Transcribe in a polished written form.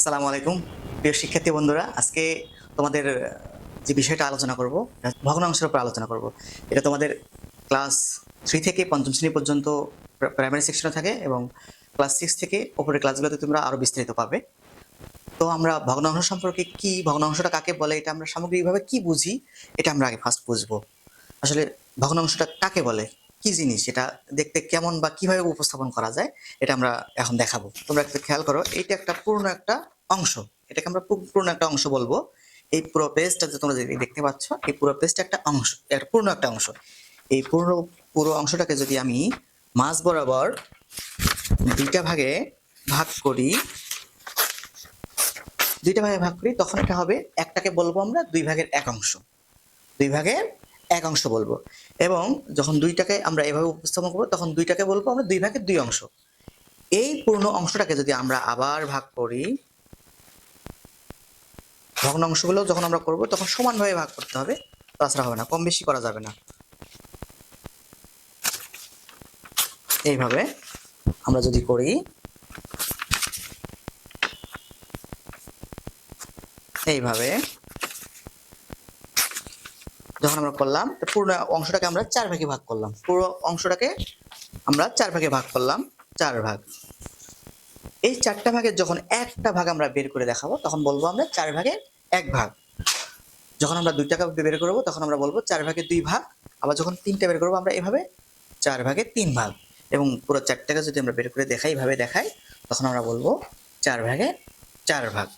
আসসালামু আলাইকুম প্রিয় শিক্ষার্থী বন্ধুরা, আজকে তোমাদের যে বিষয়টা আলোচনা করব ভগ্নাংশের উপর আলোচনা করব। এটা তোমাদের ক্লাস 3 থেকে পঞ্চম শ্রেণী পর্যন্ত প্রাইমারি সেকশনে থাকে এবং ক্লাস 6 থেকে উপরের ক্লাসগুলোতে তোমরা আরো বিস্তারিত পাবে। তো আমরা ভগ্নাংশ সম্পর্কে কি, ভগ্নাংশটা কাকে বলে, এটা আমরা সামগ্রিকভাবে কি বুঝি, এটা আমরা আগে ফার্স্ট বুঝবো। আসলে ভগ্নাংশটা কাকে বলে, কি জিনিস, এটা দেখতে কেমন বা কিভাবে উপস্থাপন করা যায়, এটা আমরা এখন দেখাবো। তোমরা একটু খেয়াল করো, এইটা একটা পূর্ণ একটা অংশ, এটাকে আমরা পূর্ণ একটা অংশ বলবো। এই পুরো পেজটা যে তোমরা দেখতে পাচ্ছ, এই পুরো পেজটা একটা অংশ, একটা পূর্ণ একটা অংশ। এই পুরো অংশটাকে যদি আমি মাঝ বরাবর দুইটা ভাগে ভাগ করি, তখন এটা হবে, একটাকে বলবো আমরা 2/1 অংশ, 2/1 অংশ বলবো। এবং যখন দুইটাকে আমরা এভাবে উপস্থাপন করবো, তখন দুইটাকে বলবো আমরা 2/2 অংশ। এই পূর্ণ অংশটাকে যদি আমরা আবার ভাগ করি, ভগ্নাংশগুলো যখন আমরা করব তখন সমানভাবে ভাগ করতে হবে, তাছাড়া হবে না, কম বেশি করা যাবে না। এইভাবে আমরা যদি করি, এইভাবে যখন আমরা করলাম, পূর্ণ অংশটাকে আমরা 4 ভাগে ভাগ করলাম, পুরো অংশটাকে আমরা 4 ভাগে ভাগ করলাম, 4 ভাগ। এই 4টা ভাগের যখন একটা ভাগ আমরা বের করে দেখাবো, তখন বলবো আমরা 4/1 ভাগ। যখন আমরা 2টাকে বের করবো, তখন আমরা বলবো 4/2 ভাগ। আবার যখন 3টা বের করবো, আমরা এভাবে 4/3 ভাগ। এবং পুরো 4টাকে যদি আমরা বের করে দেখাই, এইভাবে দেখাই, তখন আমরা বলবো 4/4 ভাগ।